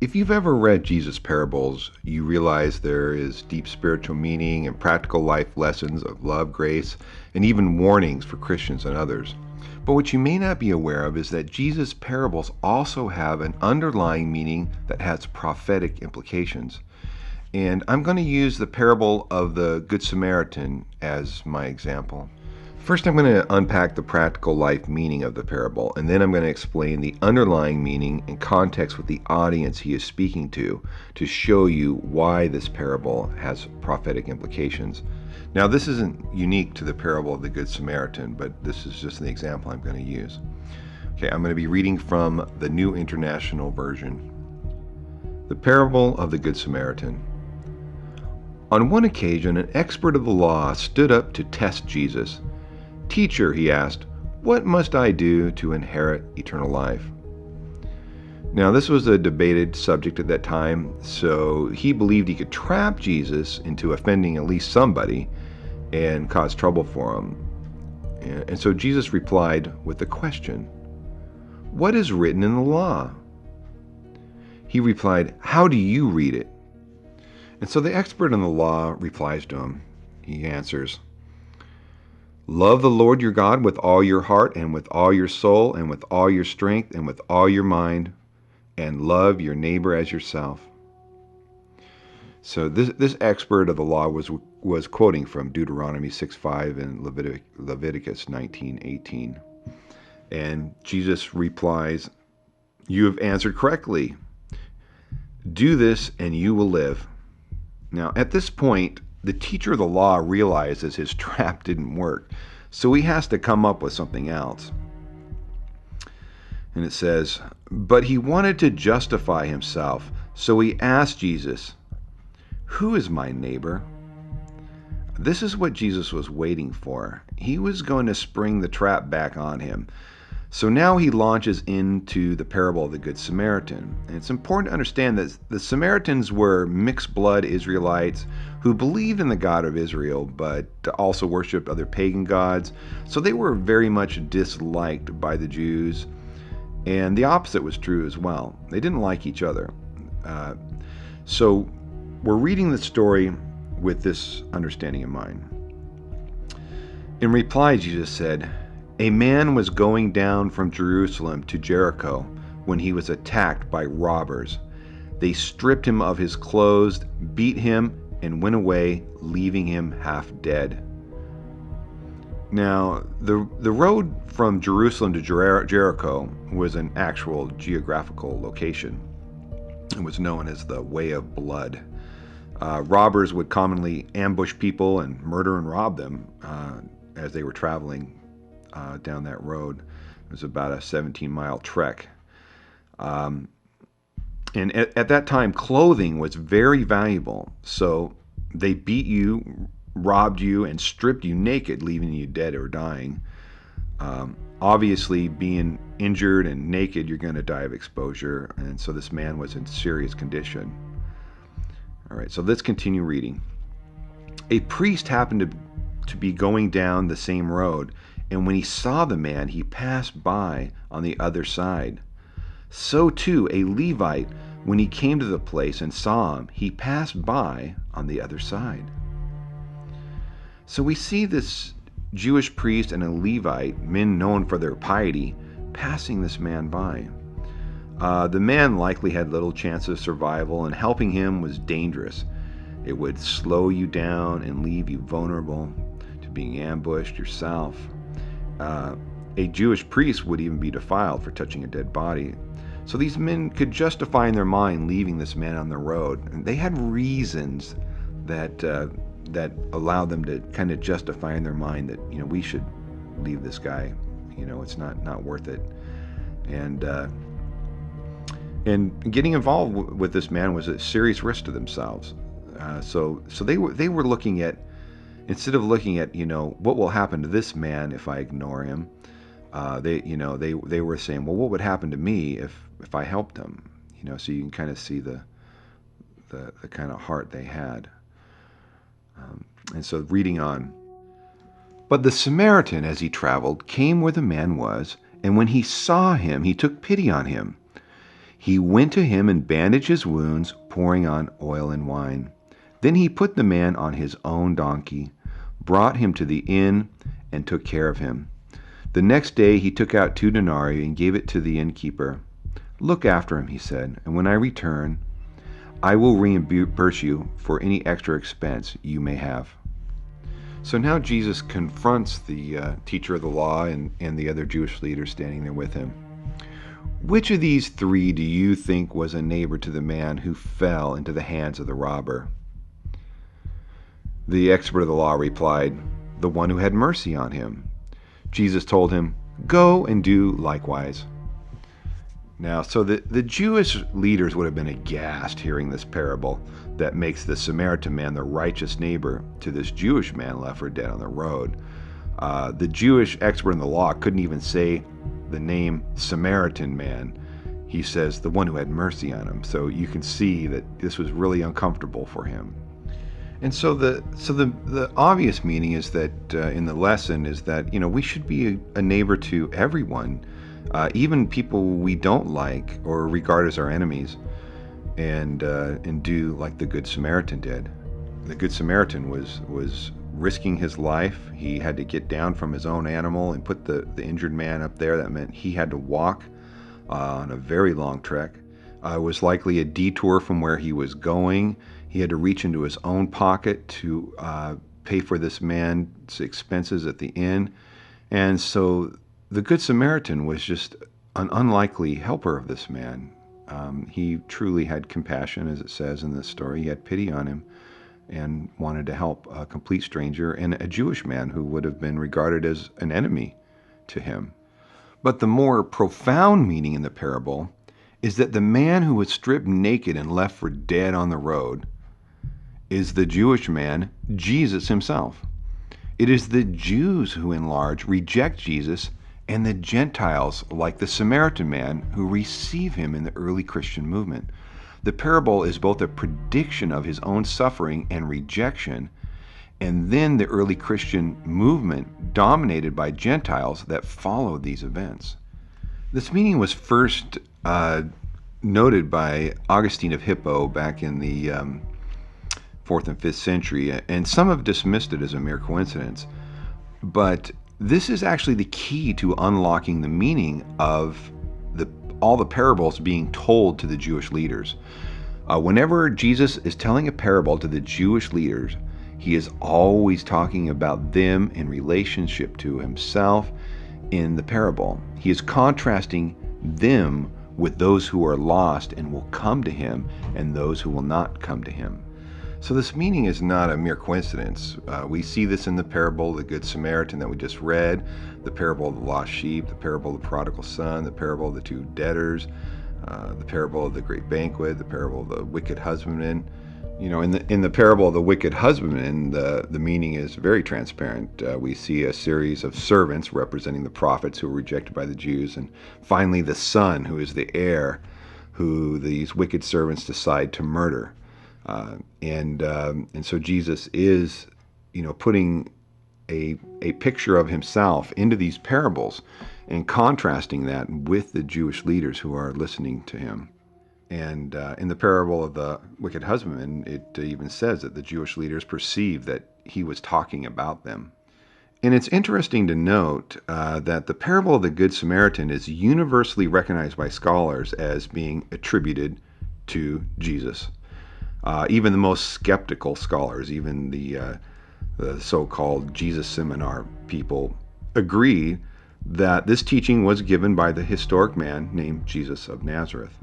If you've ever read Jesus' parables, you realize there is deep spiritual meaning and practical life lessons of love, grace, and even warnings for Christians and others. But what you may not be aware of is that Jesus' parables also have an underlying meaning that has prophetic implications. And I'm going to use the parable of the Good Samaritan as my example. First, I'm going to unpack the practical life meaning of the parable, and then I'm going to explain the underlying meaning and context with the audience he is speaking to show you why this parable has prophetic implications. Now, this isn't unique to the parable of the Good Samaritan, but this is just an example I'm going to use. Okay, I'm going to be reading from the New International Version. The parable of the Good Samaritan. On one occasion, an expert of the law stood up to test Jesus. "Teacher," he asked, "what must I do to inherit eternal life?" Now, this was a debated subject at that time, so he believed he could trap Jesus into offending at least somebody and cause trouble for him. And so Jesus replied with a question: "What is written in the law?" He replied, "How do you read it?" And so the expert in the law replies to him. He answers, "Love the Lord your God with all your heart and with all your soul and with all your strength and with all your mind, and love your neighbor as yourself." So this expert of the law was quoting from Deuteronomy 6:5 and Leviticus 19:18. And Jesus replies, "You have answered correctly. Do this and you will live." Now, at this point, the teacher of the law realizes his trap didn't work, so he has to come up with something else. And it says, "But he wanted to justify himself, so he asked Jesus, 'Who is my neighbor?'" This is what Jesus was waiting for. He was going to spring the trap back on him. So now he launches into the parable of the Good Samaritan. And it's important to understand that the Samaritans were mixed blood Israelites who believed in the God of Israel, but also worshiped other pagan gods. So they were very much disliked by the Jews. And the opposite was true as well. They didn't like each other. So we're reading the story with this understanding in mind. In reply, Jesus said, "A man was going down from Jerusalem to Jericho when he was attacked by robbers. They stripped him of his clothes, beat him, and went away, leaving him half dead." Now, the road from Jerusalem to Jericho was an actual geographical location. It was known as the Way of Blood. Robbers would commonly ambush people and murder and rob them as they were traveling down that road. It was about a 17-mile trek. And at that time, clothing was very valuable. So they beat you, robbed you, and stripped you naked, leaving you dead or dying. Obviously, being injured and naked, you're going to die of exposure. And so this man was in serious condition. All right, so let's continue reading. A priest happened to be going down the same road, and when he saw the man, he passed by on the other side. So too, a Levite, when he came to the place and saw him, he passed by on the other side. So we see this Jewish priest and a Levite, men known for their piety, passing this man by. The man likely had little chance of survival, and helping him was dangerous. It would slow you down and leave you vulnerable to being ambushed yourself. A Jewish priest would even be defiled for touching a dead body. So these men could justify in their mind leaving this man on the road. And they had reasons that allowed them to kind of justify in their mind that, we should leave this guy. It's not worth it. And getting involved with this man was a serious risk to themselves. So they were looking at, instead of looking at, what will happen to this man if I ignore him, they were saying, well, what would happen to me if I helped him? So you can kind of see the kind of heart they had. And so reading on. "But the Samaritan, as he traveled, came where the man was, and when he saw him, he took pity on him. He went to him and bandaged his wounds, pouring on oil and wine. Then he put the man on his own donkey, brought him to the inn, and took care of him. The next day he took out 2 denarii and gave it to the innkeeper. "Look after him," he said, "and when I return, I will reimburse you for any extra expense you may have." So now Jesus confronts the teacher of the law and the other Jewish leaders standing there with him. "Which of these 3 do you think was a neighbor to the man who fell into the hands of the robber?" The expert of the law replied, "The one who had mercy on him." Jesus told him, "Go and do likewise." Now, so the Jewish leaders would have been aghast hearing this parable that makes the Samaritan man the righteous neighbor to this Jewish man left for dead on the road. The Jewish expert in the law couldn't even say the name Samaritan man. He says the one who had mercy on him. So you can see that this was really uncomfortable for him. And so the obvious meaning is that in the lesson is that we should be a neighbor to everyone, even people we don't like or regard as our enemies, and do like the Good Samaritan did. The Good Samaritan was risking his life. He had to get down from his own animal and put the injured man up there. That meant he had to walk on a very long trek. It was likely a detour from where he was going. He had to reach into his own pocket to pay for this man's expenses at the inn. And so the Good Samaritan was just an unlikely helper of this man. He truly had compassion, as it says in this story. He had pity on him and wanted to help a complete stranger and a Jewish man who would have been regarded as an enemy to him. But the more profound meaning in the parable is that the man who was stripped naked and left for dead on the road is the Jewish man, Jesus himself. It is the Jews who, in large, reject Jesus, and the Gentiles, like the Samaritan man, who receive him in the early Christian movement. The parable is both a prediction of his own suffering and rejection, and then the early Christian movement dominated by Gentiles that followed these events. This meaning was first noted by Augustine of Hippo back in the 4th and 5th century, and some have dismissed it as a mere coincidence. But this is actually the key to unlocking the meaning of all the parables being told to the Jewish leaders. Whenever Jesus is telling a parable to the Jewish leaders, he is always talking about them in relationship to himself in the parable. He is contrasting them with those who are lost and will come to him and those who will not come to him. So this meaning is not a mere coincidence. We see this in the parable of the Good Samaritan that we just read, the parable of the lost sheep, the parable of the prodigal son, the parable of the 2 debtors, the parable of the great banquet, the parable of the wicked husbandman. In the parable of the wicked husbandman, the meaning is very transparent. We see a series of servants representing the prophets who were rejected by the Jews, and finally the son, who is the heir, who these wicked servants decide to murder. And so Jesus is, putting a picture of himself into these parables and contrasting that with the Jewish leaders who are listening to him. And in the parable of the wicked husbandman, it even says that the Jewish leaders perceived that he was talking about them. And it's interesting to note that the parable of the Good Samaritan is universally recognized by scholars as being attributed to Jesus. Even the most skeptical scholars, even the so-called Jesus seminar people, agree that this teaching was given by the historic man named Jesus of Nazareth.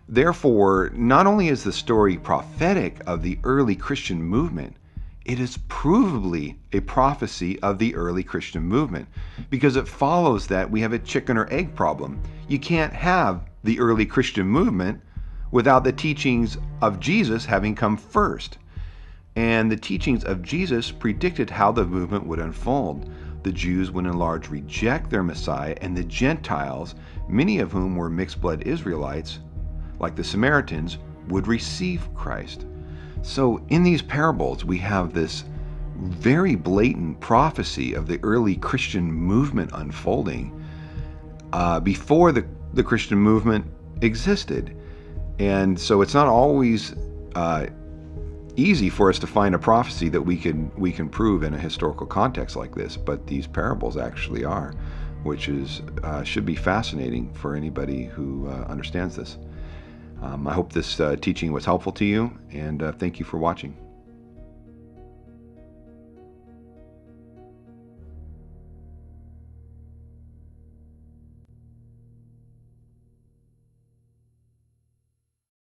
Therefore, not only is the story prophetic of the early Christian movement, it is provably a prophecy of the early Christian movement, because it follows that we have a chicken or egg problem. You can't have the early Christian movement without the teachings of Jesus having come first. And the teachings of Jesus predicted how the movement would unfold. The Jews would in large reject their Messiah, and the Gentiles, many of whom were mixed-blood Israelites, like the Samaritans, would receive Christ. So in these parables, we have this very blatant prophecy of the early Christian movement unfolding before the Christian movement existed. And so it's not always easy for us to find a prophecy that we can prove in a historical context like this, but these parables actually are, which is should be fascinating for anybody who understands this. I hope this teaching was helpful to you, and thank you for watching.